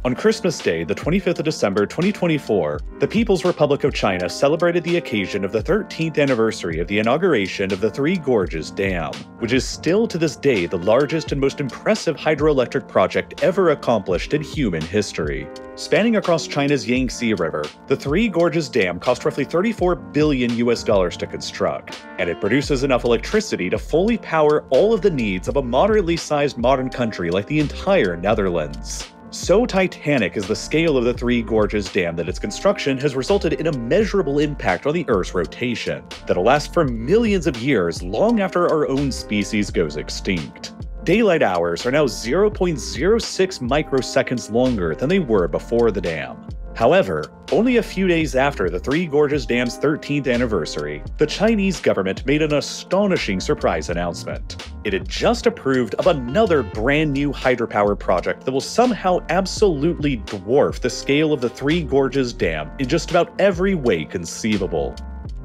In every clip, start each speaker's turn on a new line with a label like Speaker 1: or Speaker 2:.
Speaker 1: On Christmas Day, the 25th of December 2024, the People's Republic of China celebrated the occasion of the 13th anniversary of the inauguration of the Three Gorges Dam, which is still to this day the largest and most impressive hydroelectric project ever accomplished in human history. Spanning across China's Yangtze River, the Three Gorges Dam cost roughly $34 billion to construct, and it produces enough electricity to fully power all of the needs of a moderately sized modern country like the entire Netherlands. So titanic is the scale of the Three Gorges Dam that its construction has resulted in a measurable impact on the Earth's rotation that'll last for millions of years long after our own species goes extinct. Daylight hours are now 0.06 microseconds longer than they were before the dam. However, only a few days after the Three Gorges Dam's 13th anniversary, the Chinese government made an astonishing surprise announcement. It had just approved of another brand new hydropower project that will somehow absolutely dwarf the scale of the Three Gorges Dam in just about every way conceivable.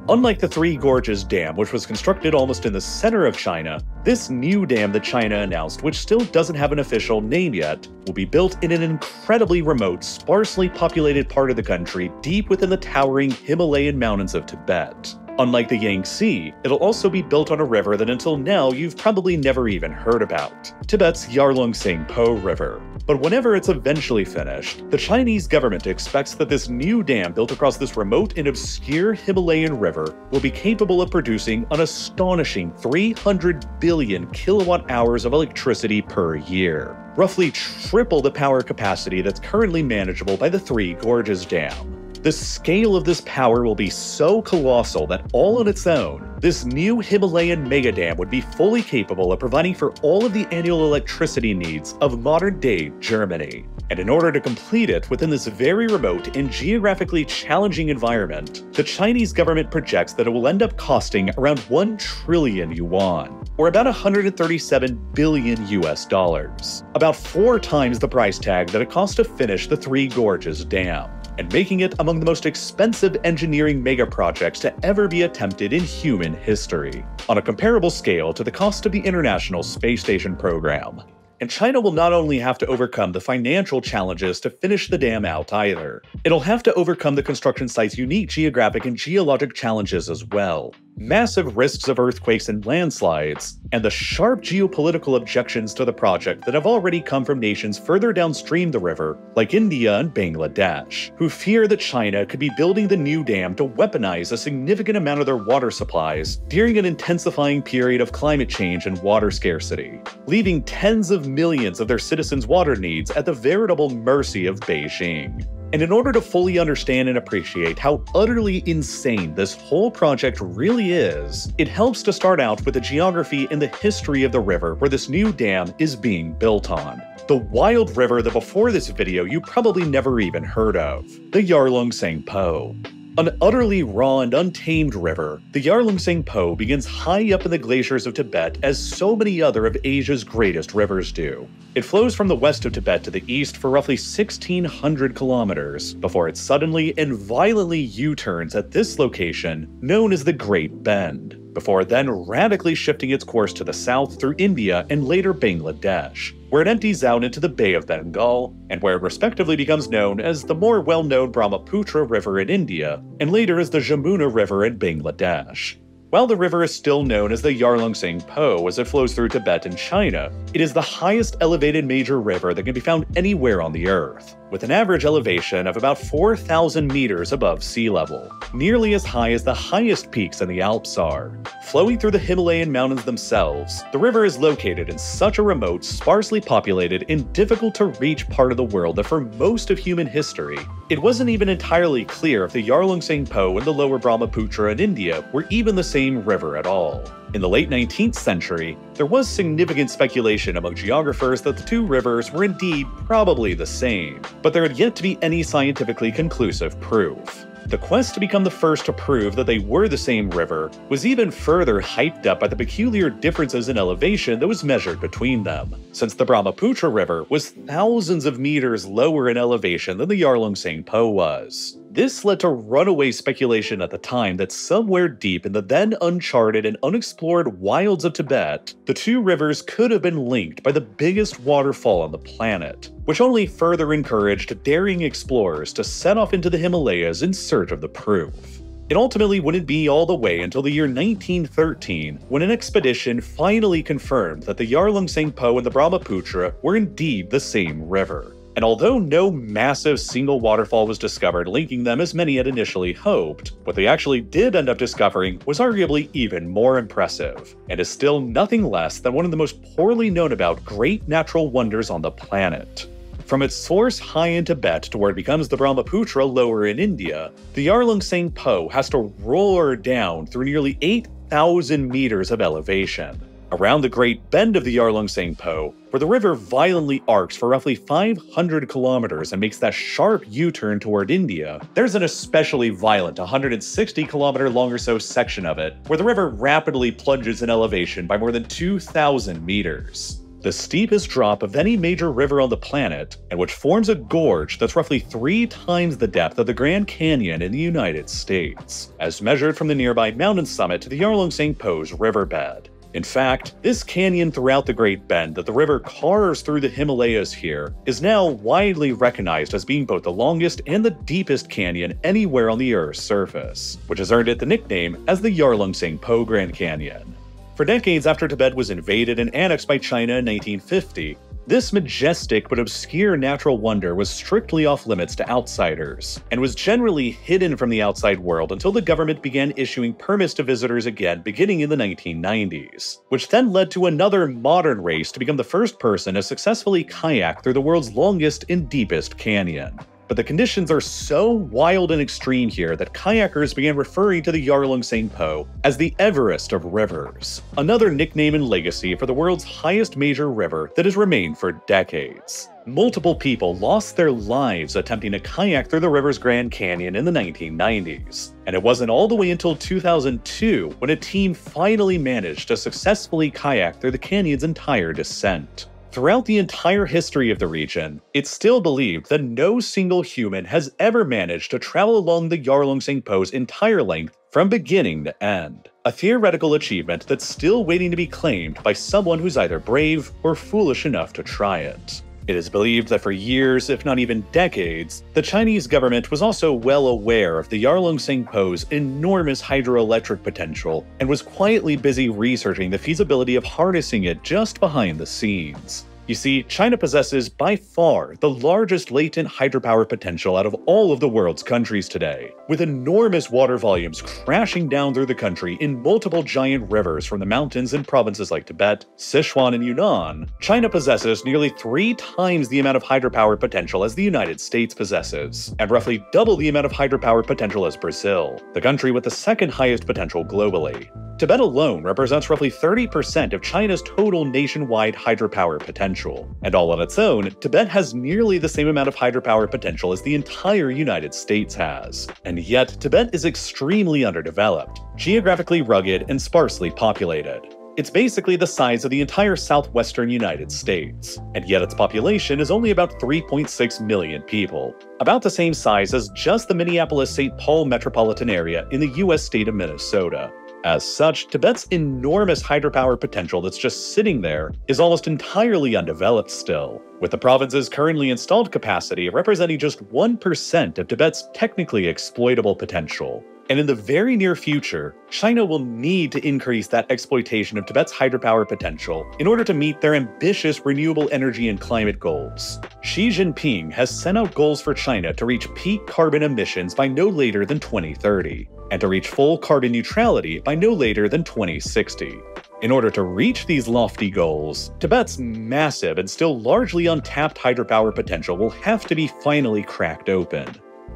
Speaker 1: Unlike the Three Gorges Dam, which was constructed almost in the center of China, this new dam that China announced, which still doesn't have an official name yet, will be built in an incredibly remote, sparsely populated part of the country deep within the towering Himalayan mountains of Tibet. Unlike the Yangtze, it'll also be built on a river that until now you've probably never even heard about, Tibet's Yarlung-Tsangpo River. But whenever it's eventually finished, the Chinese government expects that this new dam built across this remote and obscure Himalayan river will be capable of producing an astonishing 300 billion kilowatt hours of electricity per year, roughly triple the power capacity that's currently manageable by the Three Gorges Dam. The scale of this power will be so colossal that all on its own, this new Himalayan megadam would be fully capable of providing for all of the annual electricity needs of modern-day Germany. And in order to complete it within this very remote and geographically challenging environment, the Chinese government projects that it will end up costing around 1 trillion yuan, or about 137 billion US dollars, about 4 times the price tag that it cost to finish the Three Gorges Dam, and making it among the most expensive engineering mega-projects to ever be attempted in human history, on a comparable scale to the cost of the International Space Station program. And China will not only have to overcome the financial challenges to finish the dam out either, it'll have to overcome the construction site's unique geographic and geologic challenges as well. Massive risks of earthquakes and landslides, and the sharp geopolitical objections to the project that have already come from nations further downstream the river, like India and Bangladesh, who fear that China could be building the new dam to weaponize a significant amount of their water supplies during an intensifying period of climate change and water scarcity, leaving tens of millions of their citizens' water needs at the veritable mercy of Beijing. And in order to fully understand and appreciate how utterly insane this whole project really is, it helps to start out with the geography and the history of the river where this new dam is being built on. The wild river that before this video you probably never even heard of, the Yarlung-Tsangpo. An utterly raw and untamed river, the Yarlung-Tsangpo begins high up in the glaciers of Tibet as so many other of Asia's greatest rivers do. It flows from the west of Tibet to the east for roughly 1,600 kilometers, before it suddenly and violently U-turns at this location, known as the Great Bend, before then radically shifting its course to the south through India and later Bangladesh, where it empties out into the Bay of Bengal, and where it respectively becomes known as the more well-known Brahmaputra River in India, and later as the Jamuna River in Bangladesh. While the river is still known as the Yarlung-Tsangpo as it flows through Tibet and China, it is the highest elevated major river that can be found anywhere on the Earth, with an average elevation of about 4,000 meters above sea level, nearly as high as the highest peaks in the Alps are. Flowing through the Himalayan mountains themselves, the river is located in such a remote, sparsely populated, and difficult-to-reach part of the world that for most of human history, it wasn't even entirely clear if the Yarlung-Tsangpo and the lower Brahmaputra in India were even the same river at all. In the late 19th century, there was significant speculation among geographers that the two rivers were indeed probably the same, but there had yet to be any scientifically conclusive proof. The quest to become the first to prove that they were the same river was even further hyped up by the peculiar differences in elevation that was measured between them, since the Brahmaputra River was thousands of meters lower in elevation than the Yarlung-Tsangpo was. This led to runaway speculation at the time that somewhere deep in the then uncharted and unexplored wilds of Tibet, the two rivers could have been linked by the biggest waterfall on the planet, which only further encouraged daring explorers to set off into the Himalayas in search of the proof. It ultimately wouldn't be all the way until the year 1913, when an expedition finally confirmed that the Yarlung Tsangpo and the Brahmaputra were indeed the same river. And although no massive single waterfall was discovered linking them as many had initially hoped, what they actually did end up discovering was arguably even more impressive, and is still nothing less than one of the most poorly known about great natural wonders on the planet. From its source high in Tibet to where it becomes the Brahmaputra lower in India, the Yarlung Tsangpo has to roar down through nearly 8,000 meters of elevation. Around the Great Bend of the Yarlung Tsangpo, where the river violently arcs for roughly 500 kilometers and makes that sharp U-turn toward India, there's an especially violent 160-kilometer long or so section of it, where the river rapidly plunges in elevation by more than 2,000 meters. The steepest drop of any major river on the planet, and which forms a gorge that's roughly 3 times the depth of the Grand Canyon in the United States, as measured from the nearby mountain summit to the Yarlung Tsangpo's riverbed. In fact, this canyon throughout the Great Bend that the river carves through the Himalayas here is now widely recognized as being both the longest and the deepest canyon anywhere on the Earth's surface, which has earned it the nickname as the Yarlung Tsangpo Grand Canyon. For decades after Tibet was invaded and annexed by China in 1950, this majestic but obscure natural wonder was strictly off limits to outsiders, and was generally hidden from the outside world until the government began issuing permits to visitors again beginning in the 1990s, which then led to another modern race to become the first person to successfully kayak through the world's longest and deepest canyon. But the conditions are so wild and extreme here that kayakers began referring to the Yarlung Tsangpo as the Everest of rivers, another nickname and legacy for the world's highest major river that has remained for decades. Multiple people lost their lives attempting to kayak through the river's Grand Canyon in the 1990s, and it wasn't all the way until 2002 when a team finally managed to successfully kayak through the canyon's entire descent. Throughout the entire history of the region, it's still believed that no single human has ever managed to travel along the Yarlung Tsangpo's entire length from beginning to end, a theoretical achievement that's still waiting to be claimed by someone who's either brave or foolish enough to try it. It is believed that for years, if not even decades, the Chinese government was also well aware of the Yarlung Tsangpo's enormous hydroelectric potential and was quietly busy researching the feasibility of harnessing it just behind the scenes. You see, China possesses by far the largest latent hydropower potential out of all of the world's countries today, with enormous water volumes crashing down through the country in multiple giant rivers from the mountains in provinces like Tibet, Sichuan, and Yunnan. China possesses nearly 3 times the amount of hydropower potential as the United States possesses, and roughly double the amount of hydropower potential as Brazil, the country with the second highest potential globally. Tibet alone represents roughly 30% of China's total nationwide hydropower potential, and all on its own, Tibet has nearly the same amount of hydropower potential as the entire United States has. And yet, Tibet is extremely underdeveloped, geographically rugged, and sparsely populated. It's basically the size of the entire southwestern United States, and yet its population is only about 3.6 million people, about the same size as just the Minneapolis-St. Paul metropolitan area in the US state of Minnesota. As such, Tibet's enormous hydropower potential that's just sitting there is almost entirely undeveloped still, with the province's currently installed capacity representing just 1% of Tibet's technically exploitable potential. And in the very near future, China will need to increase that exploitation of Tibet's hydropower potential in order to meet their ambitious renewable energy and climate goals. Xi Jinping has set out goals for China to reach peak carbon emissions by no later than 2030, and to reach full carbon neutrality by no later than 2060. In order to reach these lofty goals, Tibet's massive and still largely untapped hydropower potential will have to be finally cracked open.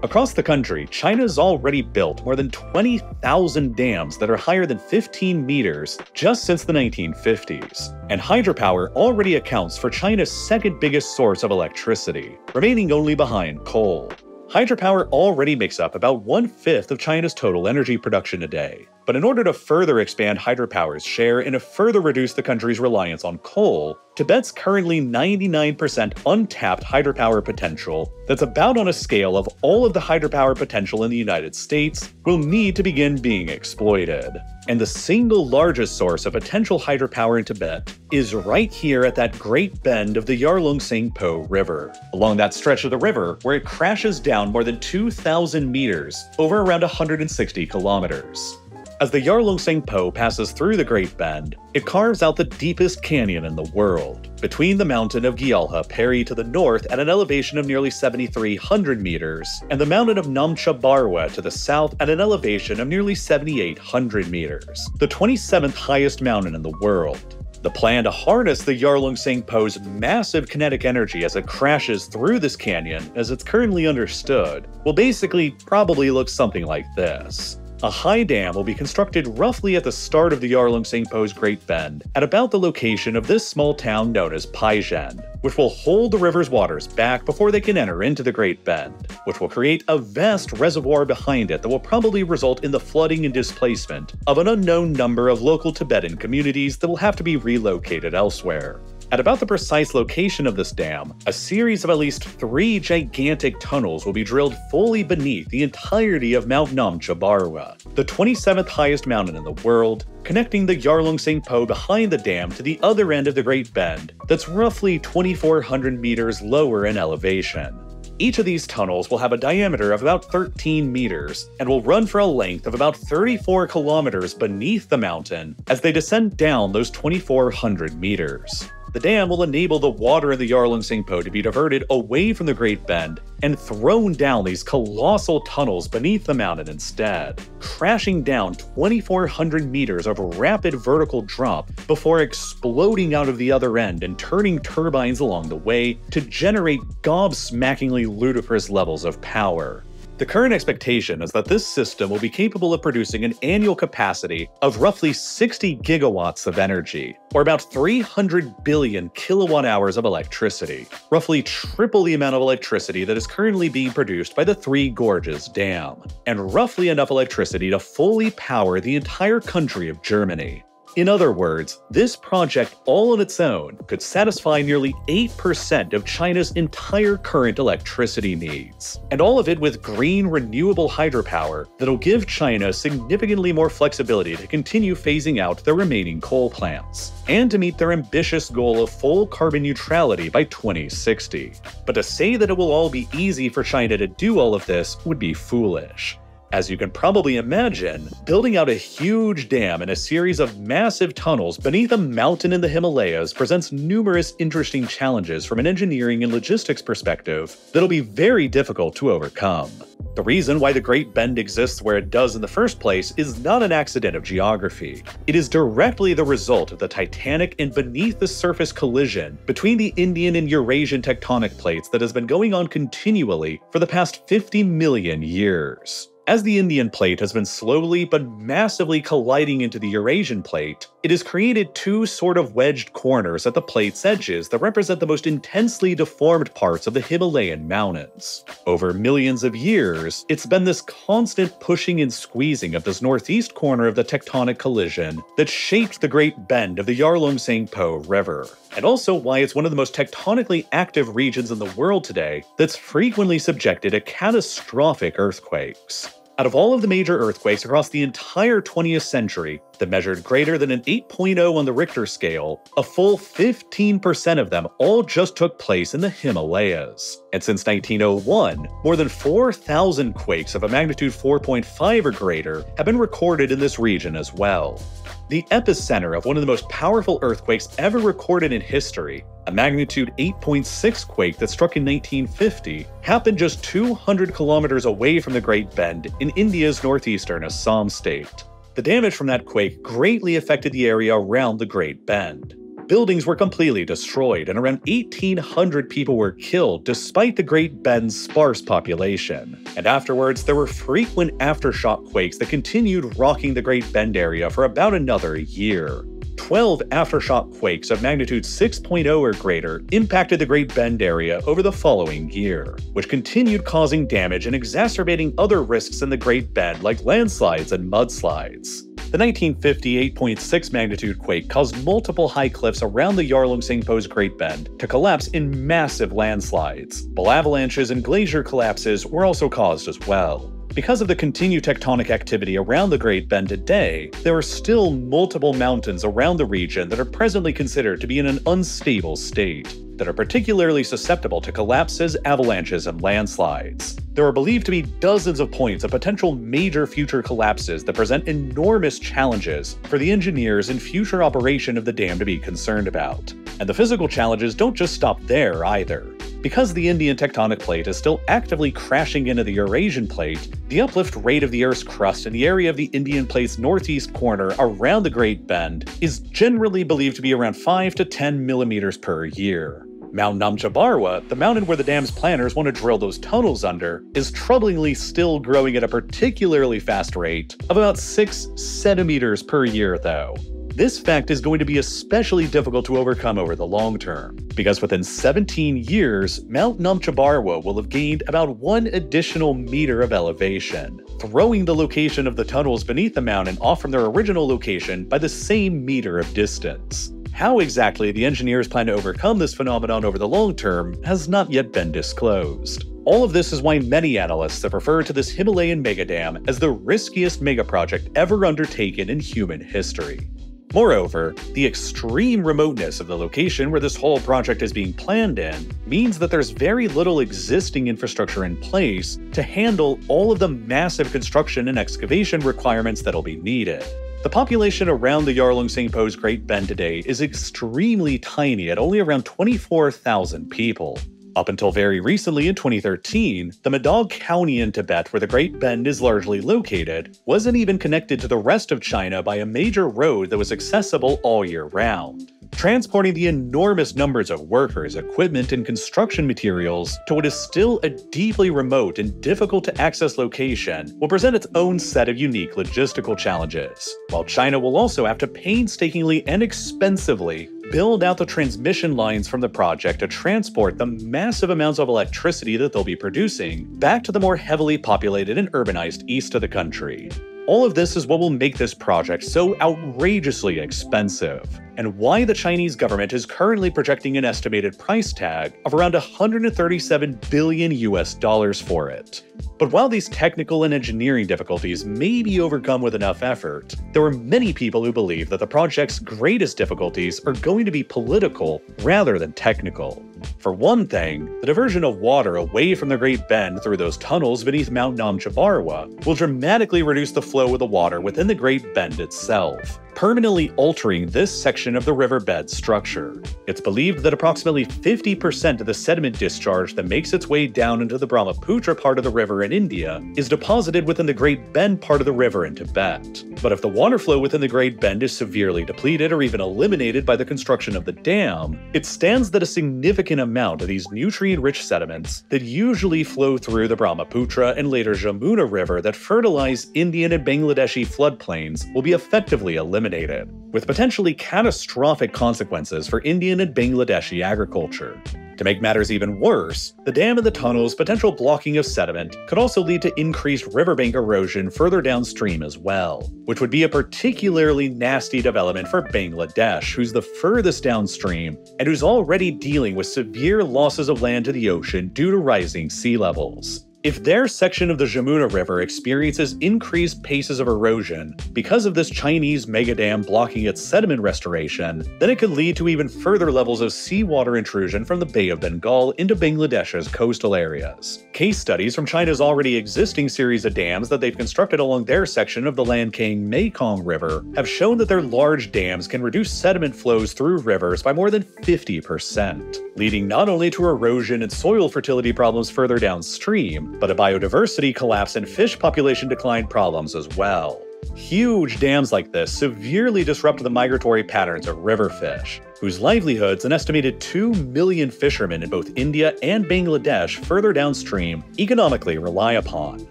Speaker 1: Across the country, China's already built more than 20,000 dams that are higher than 15 meters just since the 1950s, and hydropower already accounts for China's second biggest source of electricity, remaining only behind coal. Hydropower already makes up about 1/5 of China's total energy production today, But in order to further expand hydropower's share and to further reduce the country's reliance on coal, Tibet's currently 99% untapped hydropower potential, that's about on a scale of all of the hydropower potential in the United States, will need to begin being exploited. And the single largest source of potential hydropower in Tibet is right here at that great bend of the Yarlung-Tsangpo River, along that stretch of the river where it crashes down more than 2,000 meters over around 160 kilometers. As the Yarlung-Tsangpo passes through the Great Bend, it carves out the deepest canyon in the world, between the mountain of Gyalha Peri to the north at an elevation of nearly 7,300 meters, and the mountain of Namcha Barwa to the south at an elevation of nearly 7,800 meters, the 27th highest mountain in the world. The plan to harness the Yarlung-Tsangpo's massive kinetic energy as it crashes through this canyon, as it's currently understood, will basically probably look something like this. A high dam will be constructed roughly at the start of the Yarlung-Tsangpo's Great Bend, at about the location of this small town known as Paizhen, which will hold the river's waters back before they can enter into the Great Bend, which will create a vast reservoir behind it that will probably result in the flooding and displacement of an unknown number of local Tibetan communities that will have to be relocated elsewhere. At about the precise location of this dam, a series of at least 3 gigantic tunnels will be drilled fully beneath the entirety of Mount Namcha Barwa, the 27th highest mountain in the world, connecting the Yarlung-Tsangpo behind the dam to the other end of the Great Bend that's roughly 2,400 meters lower in elevation. Each of these tunnels will have a diameter of about 13 meters and will run for a length of about 34 kilometers beneath the mountain as they descend down those 2,400 meters. The dam will enable the water in the Yarlung-Tsangpo to be diverted away from the Great Bend and thrown down these colossal tunnels beneath the mountain instead, crashing down 2,400 meters of rapid vertical drop before exploding out of the other end and turning turbines along the way to generate gobsmackingly ludicrous levels of power. The current expectation is that this system will be capable of producing an annual capacity of roughly 60 gigawatts of energy, or about 300 billion kilowatt hours of electricity, roughly triple the amount of electricity that is currently being produced by the Three Gorges Dam, and roughly enough electricity to fully power the entire country of Germany. In other words, this project all on its own could satisfy nearly 8% of China's entire current electricity needs, and all of it with green renewable hydropower that'll give China significantly more flexibility to continue phasing out their remaining coal plants, and to meet their ambitious goal of full carbon neutrality by 2060. But to say that it will all be easy for China to do all of this would be foolish. As you can probably imagine, building out a huge dam and a series of massive tunnels beneath a mountain in the Himalayas presents numerous interesting challenges from an engineering and logistics perspective that'll be very difficult to overcome. The reason why the Great Bend exists where it does in the first place is not an accident of geography. It is directly the result of the titanic and beneath-the-surface collision between the Indian and Eurasian tectonic plates that has been going on continually for the past 50 million years. As the Indian plate has been slowly but massively colliding into the Eurasian plate, it has created two sort of wedged corners at the plate's edges that represent the most intensely deformed parts of the Himalayan mountains. Over millions of years, it's been this constant pushing and squeezing of this northeast corner of the tectonic collision that shaped the Great Bend of the Yarlung-Tsangpo River, and also why it's one of the most tectonically active regions in the world today that's frequently subjected to catastrophic earthquakes. Out of all of the major earthquakes across the entire 20th century that measured greater than an 8.0 on the Richter scale, a full 15% of them all just took place in the Himalayas. And since 1901, more than 4,000 quakes of a magnitude 4.5 or greater have been recorded in this region as well. The epicenter of one of the most powerful earthquakes ever recorded in history, a magnitude 8.6 quake that struck in 1950, happened just 200 kilometers away from the Great Bend in India's northeastern Assam state. The damage from that quake greatly affected the area around the Great Bend. Buildings were completely destroyed and around 1,800 people were killed despite the Great Bend's sparse population. And afterwards, there were frequent aftershock quakes that continued rocking the Great Bend area for about another year. 12 aftershock quakes of magnitude 6.0 or greater impacted the Great Bend area over the following year, which continued causing damage and exacerbating other risks in the Great Bend like landslides and mudslides. The 1950 8.6 magnitude quake caused multiple high cliffs around the Yarlung-Tsangpo's Great Bend to collapse in massive landslides, while avalanches and glacier collapses were also caused as well. Because of the continued tectonic activity around the Great Bend today, there are still multiple mountains around the region that are presently considered to be in an unstable state, that are particularly susceptible to collapses, avalanches, and landslides. There are believed to be dozens of points of potential major future collapses that present enormous challenges for the engineers and future operation of the dam to be concerned about. And the physical challenges don't just stop there either. Because the Indian tectonic plate is still actively crashing into the Eurasian plate, the uplift rate of the Earth's crust in the area of the Indian plate's northeast corner around the Great Bend is generally believed to be around 5 to 10 millimeters per year. Mount Namchabarwa, the mountain where the dam's planners want to drill those tunnels under, is troublingly still growing at a particularly fast rate of about 6 centimeters per year though. This fact is going to be especially difficult to overcome over the long term, because within 17 years, Mount Namchabarwa will have gained about 1 additional meter of elevation, throwing the location of the tunnels beneath the mountain off from their original location by the same meter of distance. How exactly the engineers plan to overcome this phenomenon over the long term has not yet been disclosed. All of this is why many analysts have referred to this Himalayan megadam as the riskiest megaproject ever undertaken in human history. Moreover, the extreme remoteness of the location where this whole project is being planned in means that there's very little existing infrastructure in place to handle all of the massive construction and excavation requirements that'll be needed. The population around the Yarlung-Tsangpo's Great Bend today is extremely tiny at only around 24,000 people. Up until very recently in 2013, the Madog County in Tibet, where the Great Bend is largely located, wasn't even connected to the rest of China by a major road that was accessible all year round. Transporting the enormous numbers of workers, equipment, and construction materials to what is still a deeply remote and difficult to access location will present its own set of unique logistical challenges, while China will also have to painstakingly and expensively build out the transmission lines from the project to transport the massive amounts of electricity that they'll be producing back to the more heavily populated and urbanized east of the country. All of this is what will make this project so outrageously expensive, and why the Chinese government is currently projecting an estimated price tag of around $137 billion for it. But while these technical and engineering difficulties may be overcome with enough effort, there are many people who believe that the project's greatest difficulties are going to be political rather than technical. For one thing, the diversion of water away from the Great Bend through those tunnels beneath Mount Namchabarwa will dramatically reduce the flow of the water within the Great Bend itself, permanently altering this section of the riverbed structure. It's believed that approximately 50% of the sediment discharge that makes its way down into the Brahmaputra part of the river in India is deposited within the Great Bend part of the river in Tibet. But if the water flow within the Great Bend is severely depleted or even eliminated by the construction of the dam, it stands that a significant amount of these nutrient-rich sediments that usually flow through the Brahmaputra and later Jamuna River that fertilize Indian and Bangladeshi floodplains will be effectively eliminated, with potentially catastrophic consequences for Indian and Bangladeshi agriculture. To make matters even worse, the dam and the tunnel's potential blocking of sediment could also lead to increased riverbank erosion further downstream as well, which would be a particularly nasty development for Bangladesh, who's the furthest downstream and who's already dealing with severe losses of land to the ocean due to rising sea levels. If their section of the Jamuna River experiences increased paces of erosion because of this Chinese megadam blocking its sediment restoration, then it could lead to even further levels of seawater intrusion from the Bay of Bengal into Bangladesh's coastal areas. Case studies from China's already existing series of dams that they've constructed along their section of the Lancang-Mekong River have shown that their large dams can reduce sediment flows through rivers by more than 50%, leading not only to erosion and soil fertility problems further downstream, but a biodiversity collapse and fish population decline problems as well. Huge dams like this severely disrupt the migratory patterns of river fish, whose livelihoods an estimated 2 million fishermen in both India and Bangladesh further downstream economically rely upon.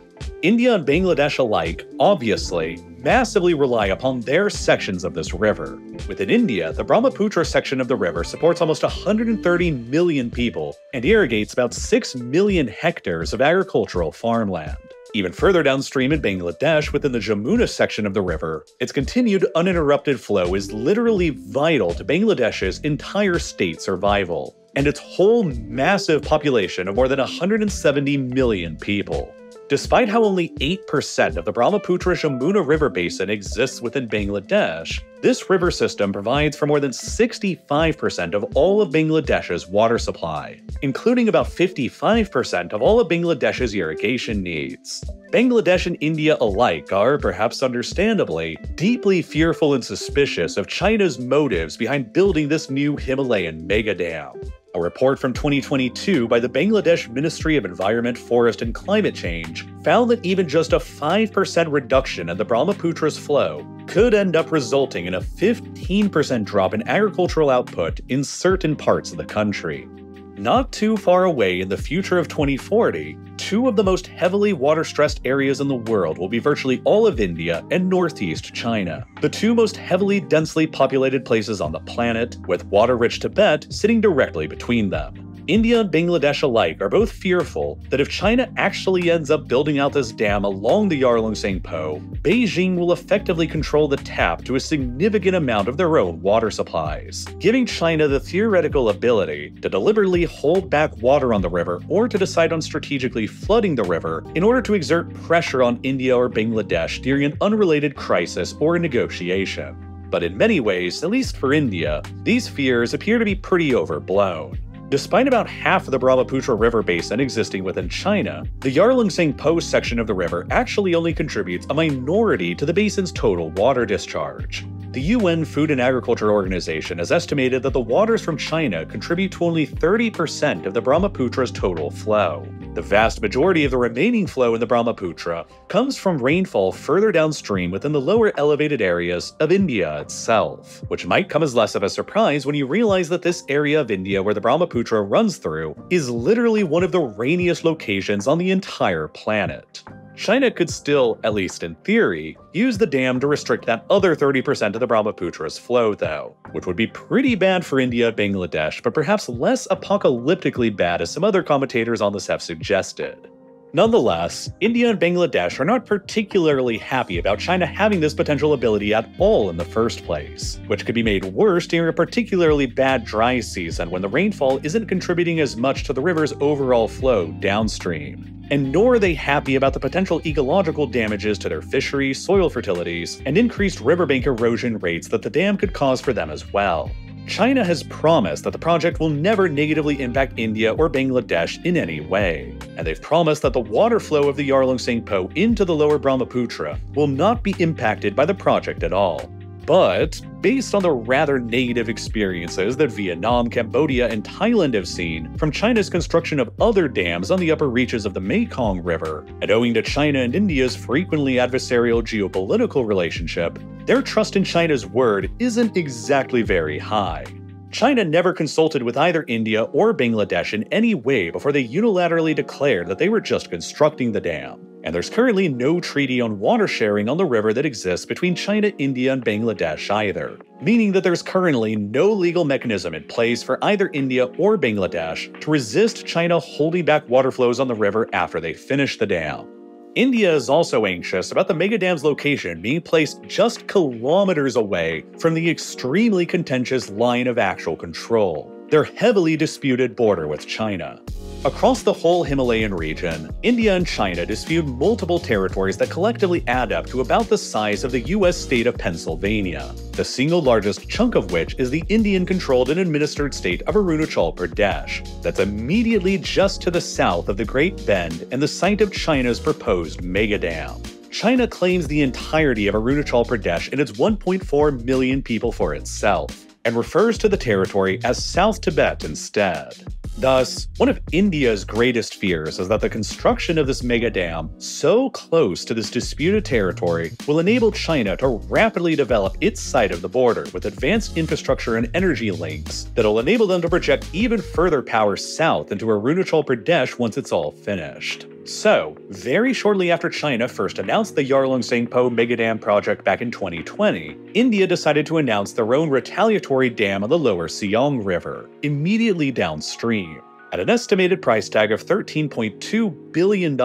Speaker 1: India and Bangladesh alike, obviously, massively rely upon their sections of this river. Within India, the Brahmaputra section of the river supports almost 130 million people and irrigates about 6 million hectares of agricultural farmland. Even further downstream in Bangladesh, within the Jamuna section of the river, its continued uninterrupted flow is literally vital to Bangladesh's entire state survival, and its whole massive population of more than 170 million people. Despite how only 8% of the Brahmaputra-Jamuna river basin exists within Bangladesh, this river system provides for more than 65% of all of Bangladesh's water supply, including about 55% of all of Bangladesh's irrigation needs. Bangladesh and India alike are, perhaps understandably, deeply fearful and suspicious of China's motives behind building this new Himalayan megadam. A report from 2022 by the Bangladesh Ministry of Environment, Forest and Climate Change found that even just a 5% reduction in the Brahmaputra's flow could end up resulting in a 15% drop in agricultural output in certain parts of the country. Not too far away in the future of 2040, two of the most heavily water-stressed areas in the world will be virtually all of India and northeast China, the two most heavily densely populated places on the planet, with water-rich Tibet sitting directly between them. India and Bangladesh alike are both fearful that if China actually ends up building out this dam along the Yarlung-Tsangpo, Beijing will effectively control the tap to a significant amount of their own water supplies, giving China the theoretical ability to deliberately hold back water on the river or to decide on strategically flooding the river in order to exert pressure on India or Bangladesh during an unrelated crisis or a negotiation. But in many ways, at least for India, these fears appear to be pretty overblown. Despite about half of the Brahmaputra river basin existing within China, the Yarlung-Tsangpo section of the river actually only contributes a minority to the basin's total water discharge. The UN Food and Agriculture Organization has estimated that the waters from China contribute to only 30% of the Brahmaputra's total flow. The vast majority of the remaining flow in the Brahmaputra comes from rainfall further downstream within the lower elevated areas of India itself, which might come as less of a surprise when you realize that this area of India where the Brahmaputra runs through is literally one of the rainiest locations on the entire planet. China could still, at least in theory, use the dam to restrict that other 30% of the Brahmaputra's flow though, which would be pretty bad for India and Bangladesh, but perhaps less apocalyptically bad as some other commentators on this have suggested. Nonetheless, India and Bangladesh are not particularly happy about China having this potential ability at all in the first place, which could be made worse during a particularly bad dry season when the rainfall isn't contributing as much to the river's overall flow downstream. And nor are they happy about the potential ecological damages to their fisheries, soil fertilities, and increased riverbank erosion rates that the dam could cause for them as well. China has promised that the project will never negatively impact India or Bangladesh in any way, and they've promised that the water flow of the Yarlung-Tsangpo into the lower Brahmaputra will not be impacted by the project at all. But, based on the rather negative experiences that Vietnam, Cambodia, and Thailand have seen from China's construction of other dams on the upper reaches of the Mekong River, and owing to China and India's frequently adversarial geopolitical relationship, their trust in China's word isn't exactly very high. China never consulted with either India or Bangladesh in any way before they unilaterally declared that they were just constructing the dam. And there's currently no treaty on water sharing on the river that exists between China, India, and Bangladesh either, meaning that there's currently no legal mechanism in place for either India or Bangladesh to resist China holding back water flows on the river after they finish the dam. India is also anxious about the megadam's location being placed just kilometers away from the extremely contentious line of actual control, their heavily disputed border with China. Across the whole Himalayan region, India and China dispute multiple territories that collectively add up to about the size of the US state of Pennsylvania, the single largest chunk of which is the Indian-controlled and administered state of Arunachal Pradesh, that's immediately just to the south of the Great Bend and the site of China's proposed megadam. China claims the entirety of Arunachal Pradesh and its 1.4 million people for itself, and refers to the territory as South Tibet instead. Thus, one of India's greatest fears is that the construction of this megadam so close to this disputed territory will enable China to rapidly develop its side of the border with advanced infrastructure and energy links that'll enable them to project even further power south into Arunachal Pradesh once it's all finished. So, very shortly after China first announced the Yarlung-Tsangpo megadam project back in 2020, India decided to announce their own retaliatory dam on the lower Siang River, immediately downstream. At an estimated price tag of $13.2 billion,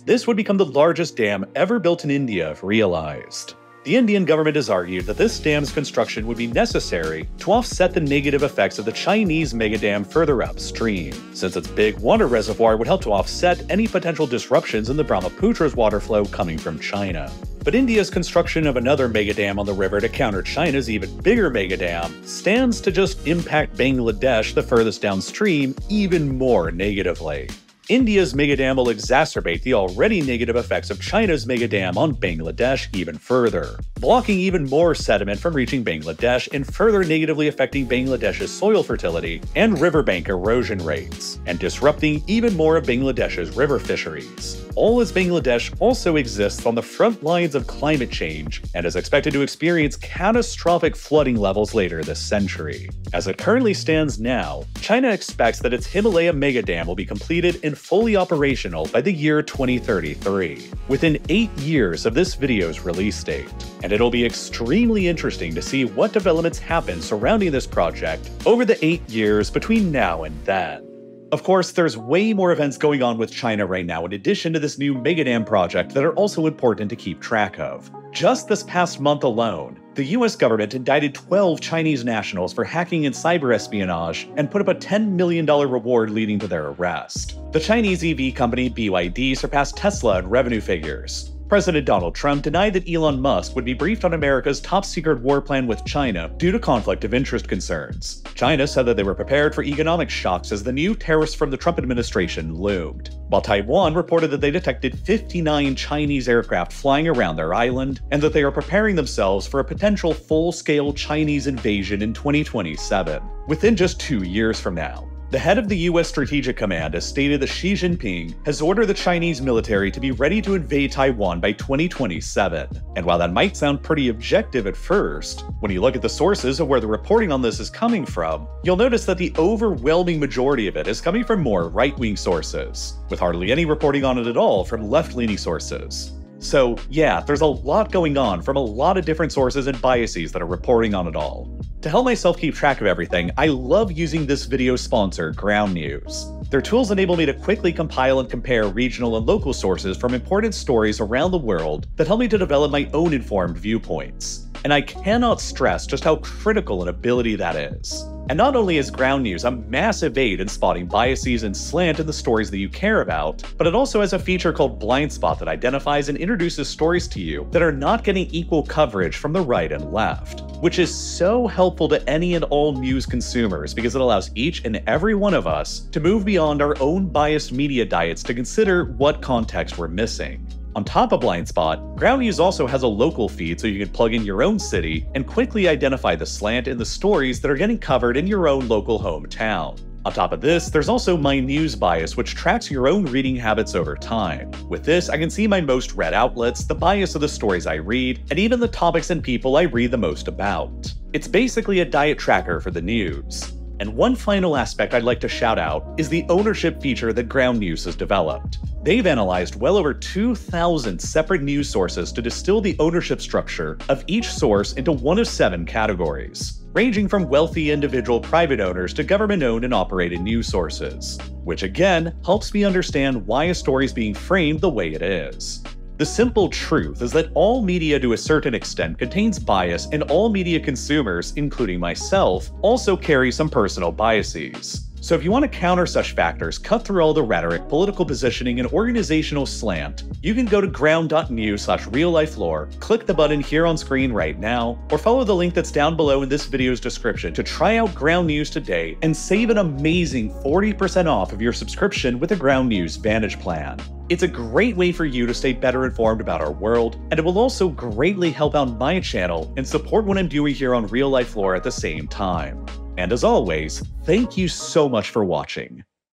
Speaker 1: this would become the largest dam ever built in India if realized. The Indian government has argued that this dam's construction would be necessary to offset the negative effects of the Chinese megadam further upstream, since its big water reservoir would help to offset any potential disruptions in the Brahmaputra's water flow coming from China. But India's construction of another megadam on the river to counter China's even bigger megadam stands to just impact Bangladesh, the furthest downstream, even more negatively. India's megadam will exacerbate the already negative effects of China's megadam on Bangladesh even further, blocking even more sediment from reaching Bangladesh and further negatively affecting Bangladesh's soil fertility and riverbank erosion rates, and disrupting even more of Bangladesh's river fisheries. All as Bangladesh also exists on the front lines of climate change and is expected to experience catastrophic flooding levels later this century. As it currently stands now, China expects that its Himalaya megadam will be completed and fully operational by the year 2033, within 8 years of this video's release date. And it'll be extremely interesting to see what developments happen surrounding this project over the 8 years between now and then. Of course, there's way more events going on with China right now in addition to this new megadam project that are also important to keep track of. Just this past month alone, the US government indicted 12 Chinese nationals for hacking and cyber espionage and put up a $10 million reward leading to their arrest. The Chinese EV company BYD surpassed Tesla in revenue figures. President Donald Trump denied that Elon Musk would be briefed on America's top-secret war plan with China due to conflict of interest concerns. China said that they were prepared for economic shocks as the new tariffs from the Trump administration loomed, while Taiwan reported that they detected 59 Chinese aircraft flying around their island and that they are preparing themselves for a potential full-scale Chinese invasion in 2027, within just 2 years from now. The head of the US Strategic Command has stated that Xi Jinping has ordered the Chinese military to be ready to invade Taiwan by 2027. And while that might sound pretty objective at first, when you look at the sources of where the reporting on this is coming from, you'll notice that the overwhelming majority of it is coming from more right-wing sources, with hardly any reporting on it at all from left-leaning sources. So yeah, there's a lot going on from a lot of different sources and biases that are reporting on it all. To help myself keep track of everything, I love using this video's sponsor, Ground News. Their tools enable me to quickly compile and compare regional and local sources from important stories around the world that help me to develop my own informed viewpoints. And I cannot stress just how critical an ability that is. And not only is Ground News a massive aid in spotting biases and slant in the stories that you care about, but it also has a feature called Blind Spot that identifies and introduces stories to you that are not getting equal coverage from the right and left, which is so helpful to any and all news consumers because it allows each and every one of us to move beyond our own biased media diets to consider what context we're missing. On top of Blind Spot, Ground News also has a local feed so you can plug in your own city and quickly identify the slant in the stories that are getting covered in your own local hometown. On top of this, there's also My News Bias, which tracks your own reading habits over time. With this, I can see my most read outlets, the bias of the stories I read, and even the topics and people I read the most about. It's basically a diet tracker for the news. And one final aspect I'd like to shout out is the ownership feature that Ground News has developed. They've analyzed well over 2,000 separate news sources to distill the ownership structure of each source into one of 7 categories, ranging from wealthy individual private owners to government-owned and operated news sources, which again helps me understand why a story is being framed the way it is. The simple truth is that all media to a certain extent contains bias, and all media consumers, including myself, also carry some personal biases. So if you want to counter such factors, cut through all the rhetoric, political positioning, and organizational slant, you can go to ground.news/real-life-lore, click the button here on screen right now, or follow the link that's down below in this video's description to try out Ground News today and save an amazing 40% off of your subscription with the Ground News Vantage plan. It's a great way for you to stay better informed about our world, and it will also greatly help out my channel and support what I'm doing here on Real Life Lore at the same time. And as always, thank you so much for watching.